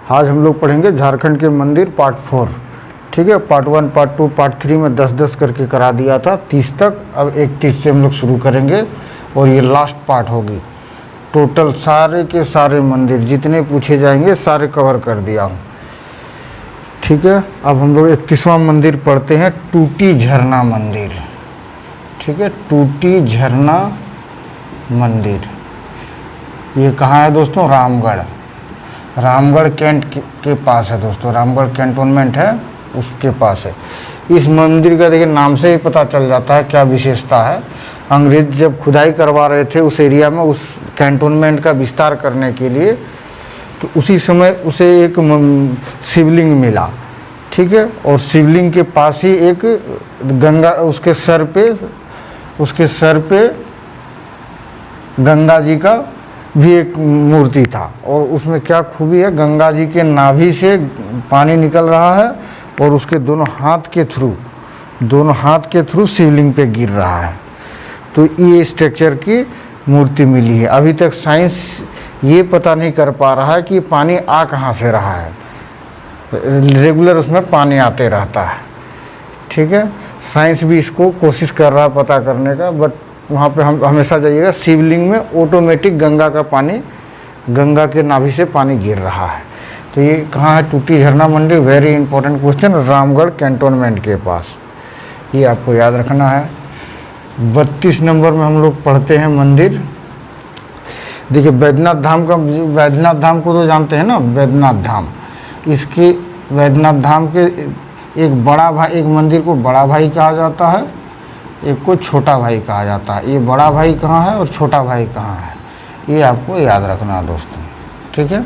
आज हम लोग पढ़ेंगे झारखंड के मंदिर पार्ट 4। ठीक है, पार्ट 1, पार्ट 2, पार्ट 3 में 10-10 करके करा दिया था 30 तक। अब 31 से हम लोग शुरू करेंगे और ये लास्ट पार्ट होगी। टोटल सारे के सारे मंदिर जितने पूछे जाएंगे सारे कवर कर दिया हूँ। ठीक है, अब हम लोग 31वां मंदिर पढ़ते हैं, टूटी झरना मंदिर। ठीक है, टूटी झरना मंदिर ये कहाँ है दोस्तों? रामगढ़। रामगढ़ कैंट के पास है दोस्तों, रामगढ़ कैंटोनमेंट है उसके पास है। इस मंदिर का देखिए नाम से ही पता चल जाता है क्या विशेषता है। अंग्रेज जब खुदाई करवा रहे थे उस एरिया में, उस कैंटोनमेंट का विस्तार करने के लिए, तो उसी समय उसे एक शिवलिंग मिला। ठीक है, और शिवलिंग के पास ही एक गंगा, उसके सर पे गंगा जी का भी एक मूर्ति था। और उसमें क्या खूबी है, गंगा जी के नाभि से पानी निकल रहा है और उसके दोनों हाथ के थ्रू शिवलिंग पे गिर रहा है। तो ये स्ट्रक्चर की मूर्ति मिली है। अभी तक साइंस ये पता नहीं कर पा रहा है कि पानी आ कहाँ से रहा है। रेगुलर उसमें पानी आते रहता है। ठीक है, साइंस भी इसको कोशिश कर रहा है पता करने का, बट वहाँ पे हम हमेशा जाइएगा, शिवलिंग में ऑटोमेटिक गंगा का पानी, गंगा के नाभि से पानी गिर रहा है। तो ये कहाँ है? टूटी झरना मंदिर। Very important question, Ramgarh cantonment के पास, ये आपको याद रखना है। 32 नंबर में हम लोग पढ़ते हैं मंदिर। देखिए वैद्यनाथ धाम को तो जानते हैं ना, वैद्यनाथ धाम। इसके वैद्यनाथ धाम के एक बड़ा भाई, एक मंदिर को बड़ा भाई कहा जाता है, एक को छोटा भाई कहा जाता है। ये बड़ा भाई कहाँ है और छोटा भाई कहाँ है, ये आपको याद रखना है दोस्तों। ठीक है,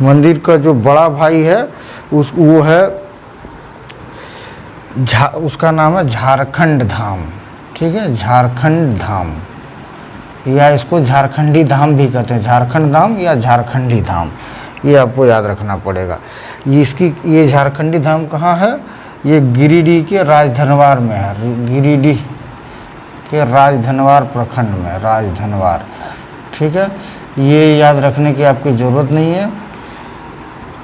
मंदिर का जो बड़ा भाई है वो है उसका नाम है झारखंड धाम। ठीक है, झारखंड धाम, या इसको झारखंडी धाम भी कहते हैं, झारखंड धाम या झारखंडी धाम, ये आपको याद रखना पड़ेगा। ये झारखंडी धाम कहाँ है? ये गिरिडीह के राजधनवार में है, गिरिडीह के राजधनवार प्रखंड में, राजधनवार। ठीक है, ये याद रखने की आपकी ज़रूरत नहीं है।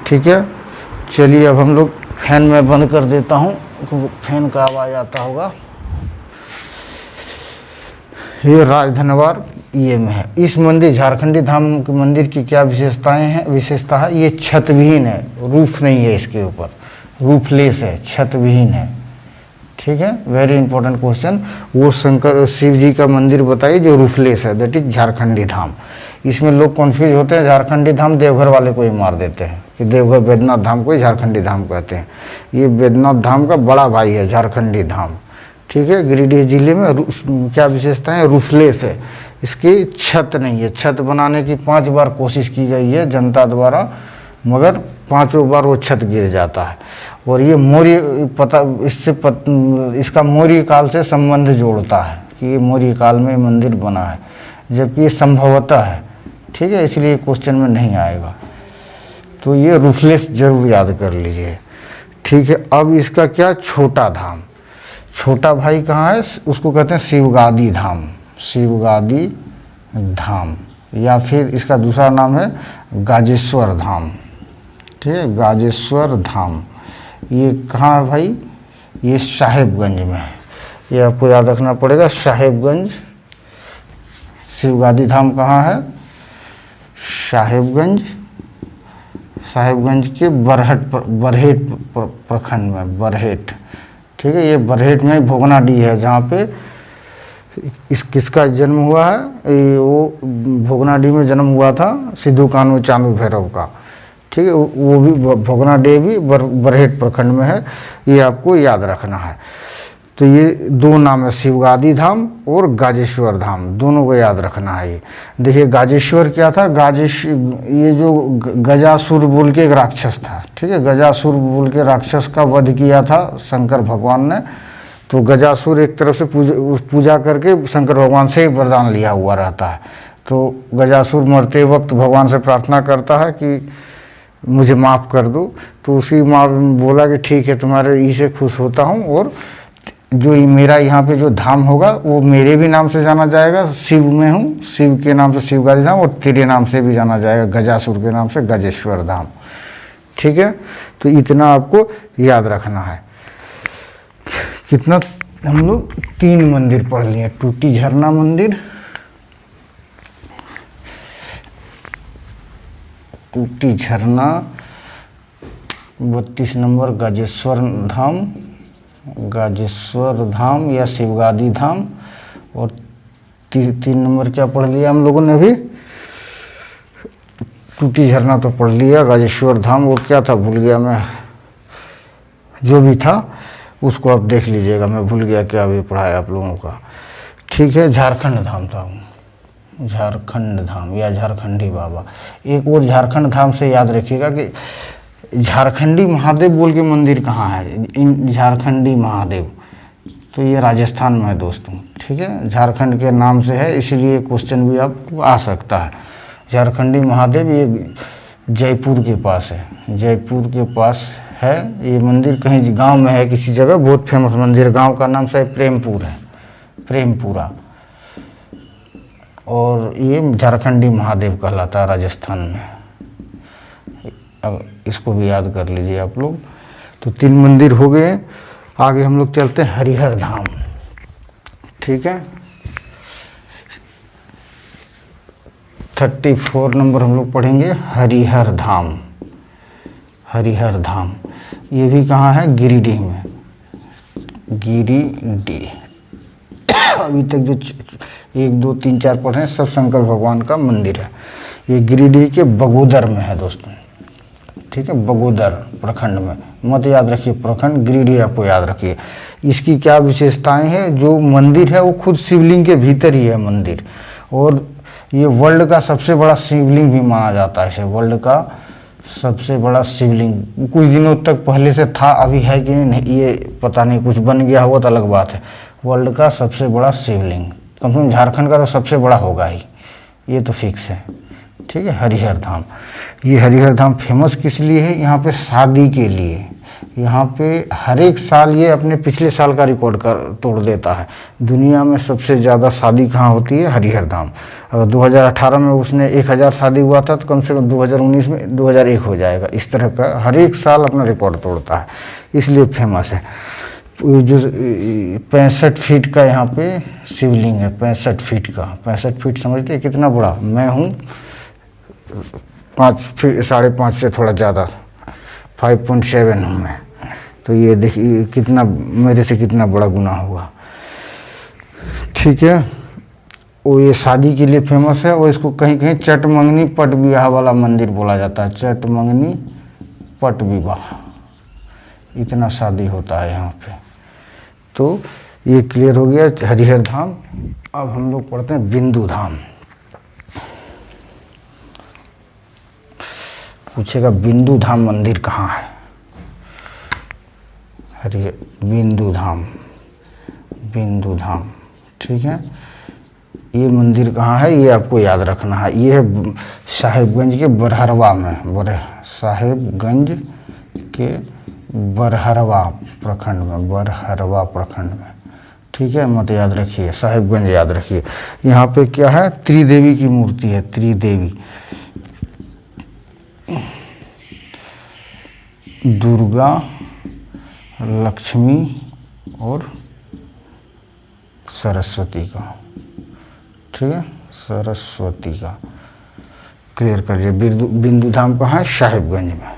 ठीक है, चलिए अब हम लोग, फैन में बंद कर देता हूँ क्योंकि फैन का आवाज़ आता होगा। ये राजधनवार ये में है। इस मंदिर झारखंडी धाम के मंदिर की क्या विशेषता है? ये छतविहीन है, रूफ नहीं है इसके ऊपर, रूफलेस है, छतविहीन है। ठीक है, वेरी इंपॉर्टेंट क्वेश्चन। वो शंकर शिव जी का मंदिर बताइए जो रूफलेस है, दैट इज झारखंडी धाम। इसमें लोग कन्फ्यूज होते हैं, झारखंडी धाम देवघर वाले को ही मार देते हैं कि देवघर वैद्यनाथ धाम को ही झारखंडी धाम कहते हैं। ये वैद्यनाथ धाम का बड़ा भाई है झारखंडी धाम। ठीक है, गिरिडीह जिले में क्या विशेषता है? रूफलेस है, इसकी छत नहीं है। छत बनाने की 5 बार कोशिश की गई है जनता द्वारा, मगर 5 बार वो छत गिर जाता है। और ये मौर्य इसका मौर्य काल से संबंध जोड़ता है कि ये मौर्य काल में मंदिर बना है, जबकि ये संभवतः है। ठीक है, इसलिए क्वेश्चन में नहीं आएगा। तो ये रूफलेस जरूर याद कर लीजिए। ठीक है, अब इसका क्या? छोटा धाम। छोटा भाई कहाँ है? उसको कहते हैं शिवगादी धाम, शिवगादी धाम, या फिर इसका दूसरा नाम है गाजेश्वर धाम। ठीक है, गाजेश्वर धाम। ये कहाँ है भाई? ये साहेबगंज में है, ये आपको याद रखना पड़ेगा, साहेबगंज। शिवगादी धाम कहाँ है? साहेबगंज के बरहेट प्रखंड में, बरहेट। ठीक है, ये बरहेट में भोगनाडीह है, जहाँ पे किसका जन्म हुआ है? वो भोगनाडीह में जन्म हुआ था सिद्धू कान्हू चांदू भैरव का। ठीक है, वो भी भोगनाडीह भी बरहेट प्रखंड में है, ये आपको याद रखना है। तो ये 2 नाम है, शिवगादी धाम और गाजेश्वर धाम, दोनों को याद रखना है। ये देखिए गाजेश्वर क्या था? ये जो गजासुर बोल के एक राक्षस था। ठीक है, गजासुर बोल के राक्षस का वध किया था शंकर भगवान ने। तो गजासुर एक तरफ से पूजा करके शंकर भगवान से ही वरदान लिया हुआ रहता है। तो गजासुर मरते वक्त भगवान से प्रार्थना करता है कि मुझे माफ़ कर दो। तो उसी माँ बोला कि ठीक है, तुम्हारे ई से खुश होता हूँ, और जो मेरा यहाँ पे जो धाम होगा वो मेरे भी नाम से जाना जाएगा, शिव में हूँ, शिव के नाम से शिवगादी धाम, और तेरे नाम से भी जाना जाएगा, गजासुर के नाम से गजेश्वर धाम। ठीक है, तो इतना आपको याद रखना है। कितना हम लोग 3 मंदिर पढ़ लिए। टूटी झरना मंदिर, टूटी झरना, 32 नंबर गाजेश्वर धाम, गाजेश्वर धाम या शिवगादी धाम, और 3 नंबर क्या पढ़ लिया हम लोगों ने अभी? टूटी झरना तो पढ़ लिया, गाजेश्वर धाम, और क्या था भूल गया मैं, जो भी था उसको आप देख लीजिएगा, मैं भूल गया क्या अभी पढ़ाया आप लोगों का। ठीक है, झारखंड धाम था, झारखंड धाम या झारखंडी बाबा। एक और झारखंड धाम से याद रखिएगा कि झारखंडी महादेव बोल के मंदिर कहाँ है, इन झारखंडी महादेव, तो ये राजस्थान में है दोस्तों। ठीक है, झारखंड के नाम से है, इसलिए क्वेश्चन भी आपको आ सकता है। झारखंडी महादेव ये जयपुर के पास है, जयपुर के पास है ये मंदिर, कहीं गांव में है किसी जगह, बहुत फेमस मंदिर। गांव का नाम शायद प्रेमपुर है, प्रेमपुरा, और ये झारखंडी महादेव कहलाता है राजस्थान में। इसको भी याद कर लीजिए आप लोग। तो 3 मंदिर हो गए। आगे हम लोग चलते हैं हरिहर धाम। ठीक है, 34 नंबर हम लोग पढ़ेंगे हरिहर धाम। हरिहर धाम ये भी कहाँ है? गिरिडीह में, गिरिडीह। अभी तक जो 1 2 3 4 पढ़े हैं सब शंकर भगवान का मंदिर है। ये गिरिडीह के बगोदर में है दोस्तों। ठीक है, बगोदर प्रखंड में, मत याद रखिए प्रखंड, गिरिडीह आपको याद रखिए। इसकी क्या विशेषताएं हैं? जो मंदिर है वो खुद शिवलिंग के भीतर ही है मंदिर, और ये वर्ल्ड का सबसे बड़ा शिवलिंग भी माना जाता है इसे, वर्ल्ड का सबसे बड़ा शिवलिंग। कुछ दिनों तक पहले से था, अभी है कि नहीं ये पता नहीं, कुछ बन गया हुआ तो अलग बात है। वर्ल्ड का सबसे बड़ा शिवलिंग, कम से कम झारखंड का तो सबसे बड़ा होगा ही, ये तो फिक्स है। ठीक है, हरिहर धाम। ये हरिहर धाम फेमस किस लिए है? यहाँ पे शादी के लिए। यहाँ पे हर एक साल ये अपने पिछले साल का रिकॉर्ड कर तोड़ देता है। दुनिया में सबसे ज़्यादा शादी कहाँ होती है? हरिहर धाम। अगर 2018 में उसने 1000 शादी हुआ था तो कम से कम 2019 में 2001 हो जाएगा। इस तरह का हर एक साल अपना रिकॉर्ड तोड़ता है, इसलिए फेमस है। जो 65 फीट का यहाँ पे शिवलिंग है, 65 फीट का। 65 फीट समझते हैं कितना बड़ा? मैं हूँ 5 फीट 5.5 से थोड़ा ज़्यादा, 5.7 हूँ मैं। तो ये देखिए कितना मेरे से कितना बड़ा गुना हुआ। ठीक है, वो ये शादी के लिए फेमस है, और इसको कहीं कहीं चटमंगनी पट विवाह वाला मंदिर बोला जाता है। चटमंगनी पट विवाह, इतना शादी होता है यहाँ पे। तो ये क्लियर हो गया हरिहर धाम। अब हम लोग पढ़ते हैं बिंदु धाम। पूछेगा बिंदु धाम मंदिर कहाँ है? हरिहर बिंदु धाम, बिंदु धाम। ठीक है, ये मंदिर कहाँ है ये आपको याद रखना है। ये है साहिबगंज के बरहरवा में, साहिबगंज के बरहरवा प्रखंड में, बरहरवा प्रखंड में। ठीक है, मत याद रखिए, साहिबगंज याद रखिए। यहाँ पे क्या है? त्रिदेवी की मूर्ति है, त्रिदेवी, दुर्गा, लक्ष्मी और सरस्वती का। ठीक है, सरस्वती का क्लियर करिए। बिंदु धाम कहाँ है? साहिबगंज में।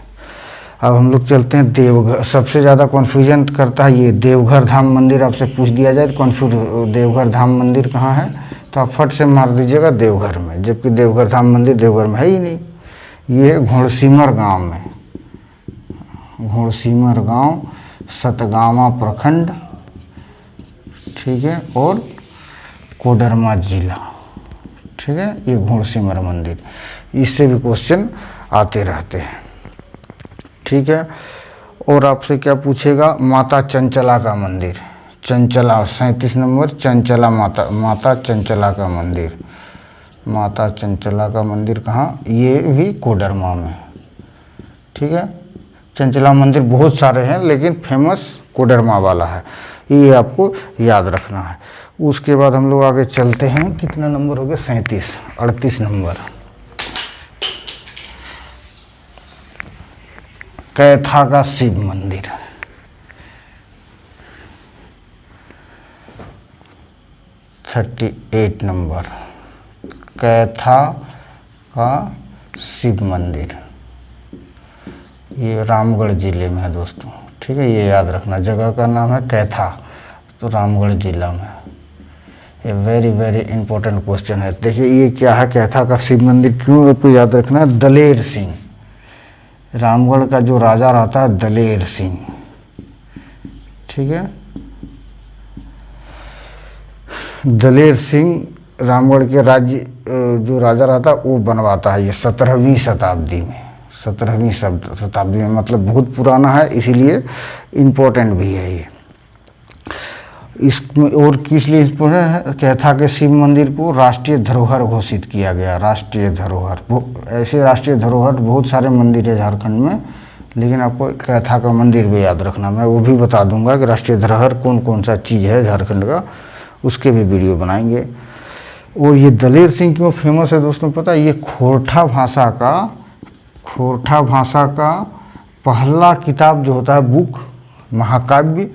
अब हम लोग चलते हैं देवघर। सबसे ज़्यादा कन्फ्यूजन करता है ये देवघर धाम मंदिर। आपसे पूछ दिया जाए तो देवघर धाम मंदिर कहाँ है, तो आप फट से मार दीजिएगा देवघर में, जबकि देवघर धाम मंदिर देवघर में है ही नहीं। ये है घोड़सीमर गांव में, घोड़सीमर गांव, सतगावा प्रखंड। ठीक है, और कोडरमा जिला। ठीक है, ये घोड़सीमर मंदिर, इससे भी क्वेश्चन आते रहते हैं। ठीक है, और आपसे क्या पूछेगा? माता चंचला का मंदिर, चंचला 37 नंबर, चंचला माता चंचला का मंदिर। माता चंचला का मंदिर कहाँ? ये भी कोडरमा में। ठीक है, चंचला मंदिर बहुत सारे हैं लेकिन फेमस कोडरमा वाला है, ये आपको याद रखना है। उसके बाद हम लोग आगे चलते हैं। कितना नंबर हो गया? 38 नंबर। कैथा का शिव मंदिर, 38 नंबर, कैथा का शिव मंदिर, ये रामगढ़ जिले में है दोस्तों, ठीक है, ये याद रखना। जगह का नाम है कैथा, तो रामगढ़ जिला में। ये वेरी वेरी इंपॉर्टेंट क्वेश्चन है। देखिए ये क्या है, कैथा का शिव मंदिर, क्यों आपको याद रखना है? दलेर सिंह, रामगढ़ का जो राजा रहता है दलेर सिंह, ठीक है, दलेर सिंह रामगढ़ के राज्य जो राजा रहता है वो बनवाता है। ये 17वीं शताब्दी में, 17वीं शताब्दी में, मतलब बहुत पुराना है, इसीलिए इम्पोर्टेंट भी है ये। इसमें और किस लिए इम्पोर्टेंट है? कैथा के शिव मंदिर को राष्ट्रीय धरोहर घोषित किया गया, राष्ट्रीय धरोहर। ऐसे राष्ट्रीय धरोहर बहुत सारे मंदिर है झारखंड में, लेकिन आपको कैथा का मंदिर भी याद रखना। मैं वो भी बता दूंगा कि राष्ट्रीय धरोहर कौन कौन सा चीज़ है झारखंड का, उसके भी वीडियो बनाएंगे। और ये दलेर सिंह क्यों फेमस है दोस्तों पता है? ये खोरठा भाषा का पहला किताब जो होता है बुक, महाकाव्य,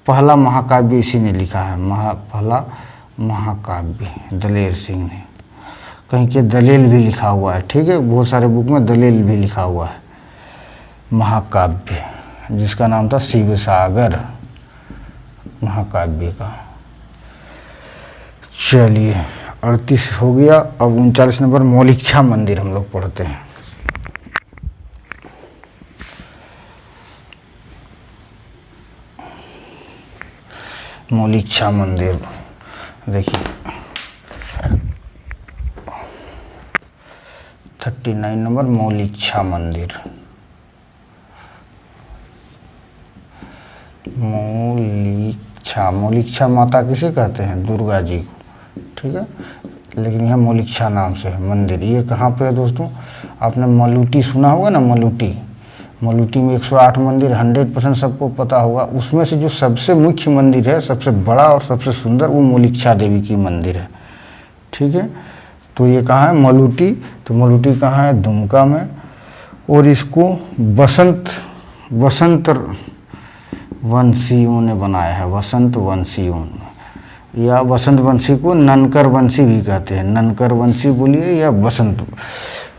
पहला महाकाव्य इसी ने लिखा है, पहला महाकाव्य दलेर सिंह ने। कहीं के दलेल भी लिखा हुआ है, ठीक है, बहुत सारे बुक में दलेल भी लिखा हुआ है। महाकाव्य जिसका नाम था शिव सागर महाकाव्य का। चलिए 38 हो गया। अब 39 नंबर मौलिक्षा मंदिर हम लोग पढ़ते हैं। मौलिक्षा मंदिर देखिए 39 नंबर मौलिक्षा मंदिर। मौलिक्षा माता किसे कहते हैं? दुर्गा जी को, ठीक है, लेकिन यह मौलिक्षा नाम से है मंदिर। ये कहाँ पे है दोस्तों? आपने मलूटी सुना होगा ना, मलूटी में 108 मंदिर 100% सबको पता होगा। उसमें से जो सबसे मुख्य मंदिर है, सबसे बड़ा और सबसे सुंदर, वो मौलिक्षा देवी की मंदिर है, ठीक है। तो ये कहाँ है? मलूटी। तो मलूटी कहाँ है? दुमका में। और इसको वसंत वंशियों ने बनाया है, वसंत वंशियों, या वसंत वंशी को ननकर वंशी भी कहते हैं। ननकर वंशी बोलिए या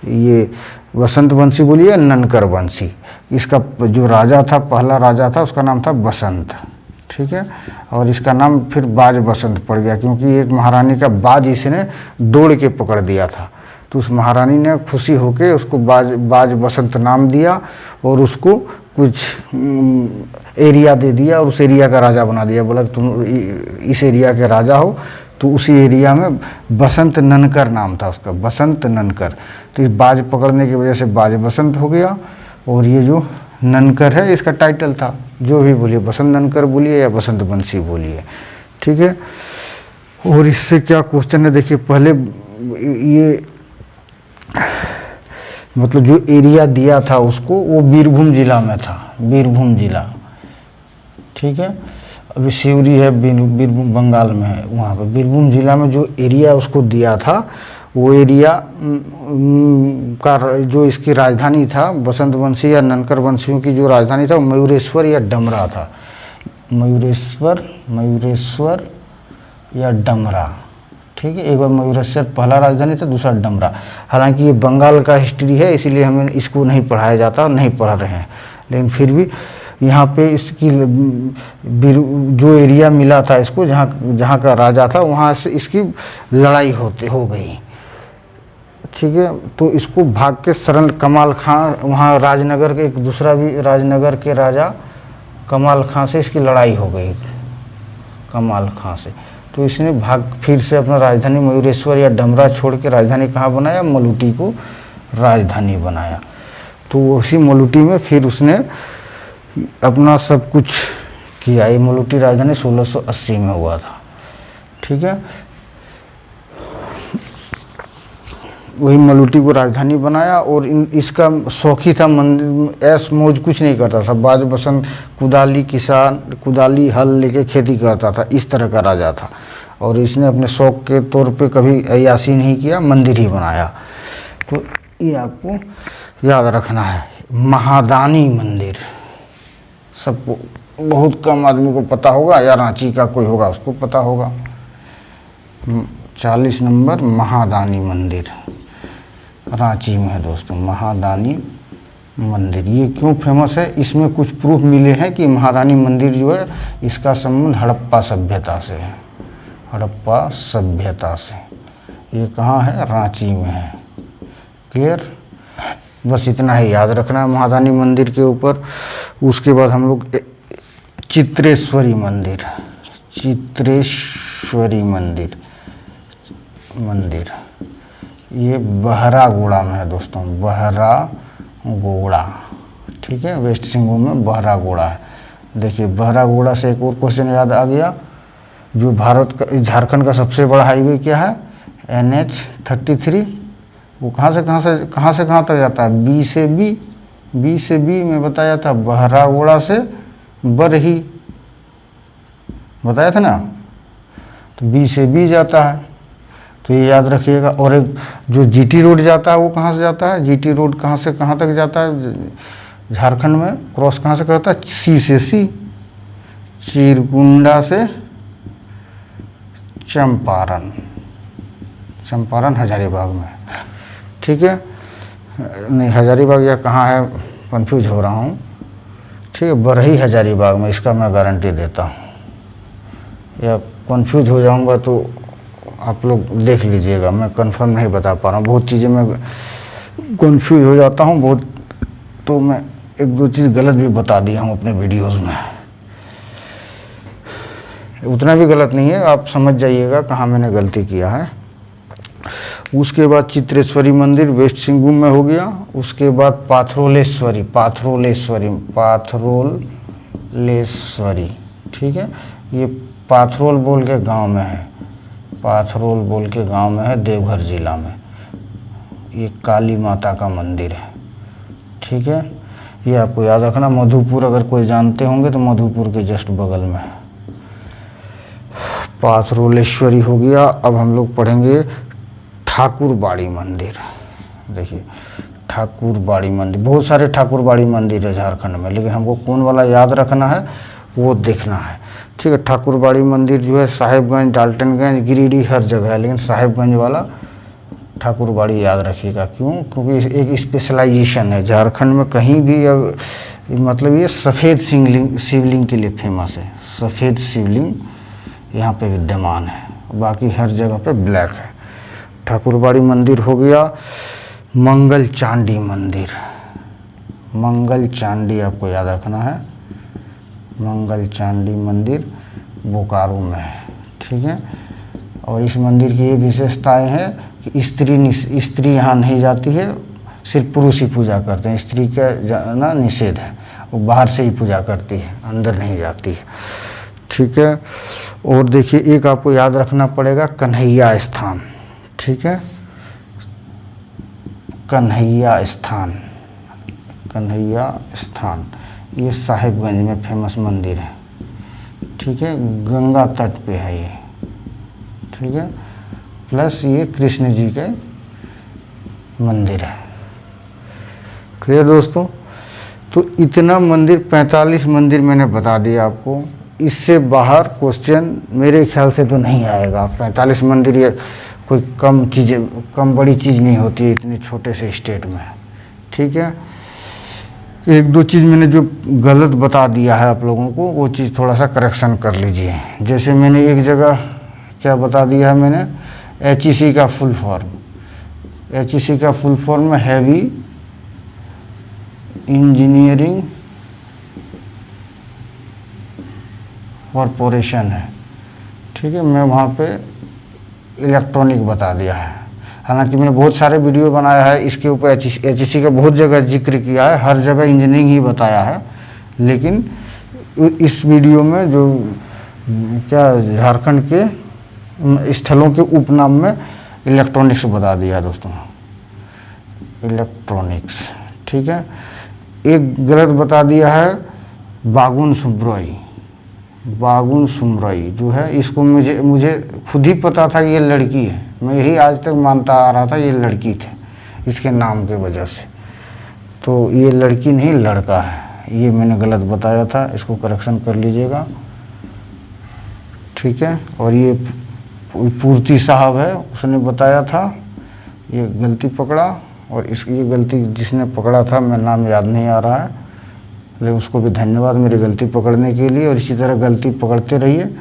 ये वसंत वंशी बोलिए, ननकर वंशी। इसका जो राजा था, पहला राजा था, उसका नाम था बसंत, ठीक है। और इसका नाम फिर बाज बसंत पड़ गया, क्योंकि एक महारानी का बाज इसने दौड़ के पकड़ दिया था। तो उस महारानी ने खुशी होके उसको बाज बसंत नाम दिया और उसको कुछ एरिया दे दिया और उस एरिया का राजा बना दिया। बोला तुम इस एरिया के राजा हो। तो उसी एरिया में बसंत ननकर नाम था उसका, बसंत ननकर। तो इस बाज पकड़ने की वजह से बाज बसंत हो गया। और ये जो ननकर है इसका टाइटल था, जो भी बोलिए, बसंत ननकर बोलिए या बसंत बंसी बोलिए, ठीक है। और इससे क्या क्वेश्चन है देखिए, पहले ये मतलब जो एरिया दिया था उसको, वो बीरभूम जिला में था, बीरभूम जिला, ठीक है। अभी सिवरी है, बीरभूम बंगाल में है, वहाँ पर बीरभूम जिला में जो एरिया उसको दिया था, वो एरिया का जो इसकी राजधानी था, बसंत वंशी या ननकर वंशियों की जो राजधानी था, वो मयूरेश्वर या डमरा था। मयूरेश्वर या डमरा, ठीक है। एक बार मयूरेश्वर पहला राजधानी था, दूसरा डमरा। हालांकि ये बंगाल का हिस्ट्री है, इसीलिए हमें इसको नहीं पढ़ाया जाता और नहीं पढ़ रहे हैं, लेकिन फिर भी यहाँ पे इसकी जो एरिया मिला था इसको, जहाँ का राजा था, वहाँ से इसकी लड़ाई हो गई, ठीक है। तो इसको भाग के सरन कमाल खां, वहाँ राजनगर के एक दूसरा भी राजनगर के राजा कमाल खां से इसकी लड़ाई हो गई, कमाल खां से। तो इसने फिर से अपना राजधानी मयूरेश्वर या डमरा छोड़ के राजधानी कहाँ बनाया? मलूटी को राजधानी बनाया। तो उसी मलूटी में फिर उसने अपना सब कुछ किया। ये मलूटी राजधानी 1680 में हुआ था, ठीक है। वही मलूटी को राजधानी बनाया। और इसका शौकी था, मंदिर ऐस मौज कुछ नहीं करता था। बाज बसंत कुदाली हल लेके खेती करता था, इस तरह का राजा था। और इसने अपने शौक के तौर पे कभी अय्याशी नहीं किया, मंदिर ही बनाया। तो ये आपको याद रखना है। महादानी मंदिर, सबको बहुत कम आदमी को पता होगा, या रांची का कोई होगा उसको पता होगा। 40 नंबर महादानी मंदिर रांची में है दोस्तों, महादानी मंदिर। ये क्यों फेमस है, इसमें कुछ प्रूफ मिले हैं कि महादानी मंदिर जो है इसका संबंध हड़प्पा सभ्यता से है, हड़प्पा सभ्यता से। ये कहाँ है, रांची में है। क्लियर, बस इतना ही याद रखना है महादानी मंदिर के ऊपर। उसके बाद हम लोग चित्रेश्वरी मंदिर, चित्रेश्वरी मंदिर ये बहरागोड़ा में है दोस्तों, बहरागोड़ा, ठीक है, वेस्ट सिंहभूम में बहरागोड़ा है। देखिए बहरागोड़ा से एक और क्वेश्चन याद आ गया, जो भारत का झारखंड का सबसे बड़ा हाईवे क्या है, NH-33, वो कहाँ से कहाँ तक जाता है, बी से बी में बताया था, बहरागोड़ा से बरही बताया था ना, तो बी से बी जाता है, तो ये याद रखिएगा। और एक जो GT रोड जाता है वो कहाँ से जाता है, GT रोड कहाँ से कहाँ तक जाता है झारखंड में, क्रॉस कहाँ से करता है, C से C, चिरकुंडा से चंपारण हजारीबाग में, ठीक है, नहीं हजारीबाग या कहाँ है कंफ्यूज हो रहा हूँ, ठीक है, बरही हजारीबाग में, इसका मैं गारंटी देता हूँ, या कंफ्यूज हो जाऊँगा तो आप लोग देख लीजिएगा, मैं कंफर्म नहीं बता पा रहा हूँ, बहुत चीज़ें मैं कंफ्यूज हो जाता हूँ बहुत, तो मैं एक दो चीज़ गलत भी बता दिया हूँ अपने वीडियोस में, उतना भी गलत नहीं है, आप समझ जाइएगा कहाँ मैंने गलती किया है। उसके बाद चित्रेश्वरी मंदिर वेस्ट सिंहभूम में हो गया। उसके बाद पाथरोलेश्वरी, ठीक है, ये पाथरोल बोल के गांव में है, पाथरोल बोल के गांव में है, देवघर जिला में। ये काली माता का मंदिर है, ठीक है, ये आपको याद रखना। मधुपुर अगर कोई जानते होंगे तो मधुपुर के जस्ट बगल में है। पाथरोलेश्वरी हो गया। अब हम लोग पढ़ेंगे ठाकुरबाड़ी मंदिर। देखिए ठाकुरबाड़ी मंदिर, बहुत सारे ठाकुरबाड़ी मंदिर है झारखंड में, लेकिन हमको कौन वाला याद रखना है वो देखना है, ठीक है। ठाकुरबाड़ी मंदिर जो है साहिबगंज, डाल्टनगंज, गिरिडीह हर जगह है, लेकिन साहिबगंज वाला ठाकुरबाड़ी याद रखिएगा। क्यों? क्योंकि एक स्पेशलाइजेशन है झारखंड में, कहीं भी मतलब ये सफ़ेद शिवलिंग के लिए फेमस है, सफ़ेद शिवलिंग यहाँ पे विद्यमान है, बाकी हर जगह पे ब्लैक है। ठाकुरबाड़ी मंदिर हो गया। मंगल चांडी मंदिर, मंगल चांडी आपको याद रखना है, मंगल चांडी मंदिर बोकारो में है, ठीक है। और इस मंदिर की ये विशेषताएं हैं कि स्त्री यहाँ नहीं जाती है, सिर्फ पुरुष ही पूजा करते हैं, स्त्री का जाना निषेध है, वो बाहर से ही पूजा करती है, अंदर नहीं जाती है, ठीक है। और देखिए एक आपको याद रखना पड़ेगा कन्हैया स्थान, ठीक है, कन्हैया स्थान, कन्हैया स्थान ये साहिबगंज में फेमस मंदिर है, ठीक है, गंगा तट पे है ये, ठीक है। प्लस ये कृष्ण जी के मंदिर है। क्लियर दोस्तों? तो इतना मंदिर 45 मंदिर मैंने बता दिया आपको, इससे बाहर क्वेश्चन मेरे ख्याल से तो नहीं आएगा। 45 मंदिर ये कोई कम बड़ी चीज़ नहीं होती है इतने छोटे से स्टेट में, ठीक है। एक दो चीज़ मैंने जो गलत बता दिया है आप लोगों को, वो चीज़ थोड़ा सा करेक्शन कर लीजिए। जैसे मैंने एक जगह क्या बता दिया है मैंने, HEC का फुल फॉर्म, HEC का फुल फॉर्म में हैवी इंजीनियरिंग कॉरपोरेशन है, ठीक है। मैं वहाँ पे इलेक्ट्रॉनिक बता दिया है, हालांकि मैंने बहुत सारे वीडियो बनाया है इसके ऊपर, HEC का बहुत जगह जिक्र किया है, हर जगह इंजीनियरिंग ही बताया है, लेकिन इस वीडियो में जो क्या झारखंड के स्थलों के उपनाम में इलेक्ट्रॉनिक्स बता दिया दोस्तों, इलेक्ट्रॉनिक्स, ठीक है। एक गलत बता दिया है बागुन सुब्रोई, बागुन सुमरई जो है, इसको मुझे खुद ही पता था कि ये लड़की है, मैं यही आज तक मानता आ रहा था ये लड़की थे इसके नाम के वजह से, तो ये लड़की नहीं लड़का है, ये मैंने गलत बताया था, इसको करेक्शन कर लीजिएगा, ठीक है। और ये पूर्ति साहब है, उसने बताया था, ये गलती पकड़ा, और ये गलती जिसने पकड़ा था, मैं नाम याद नहीं आ रहा है, लेकिन उसको भी धन्यवाद मेरी गलती पकड़ने के लिए। और इसी तरह गलती पकड़ते रहिए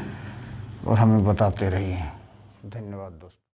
और हमें बताते रहिए। धन्यवाद।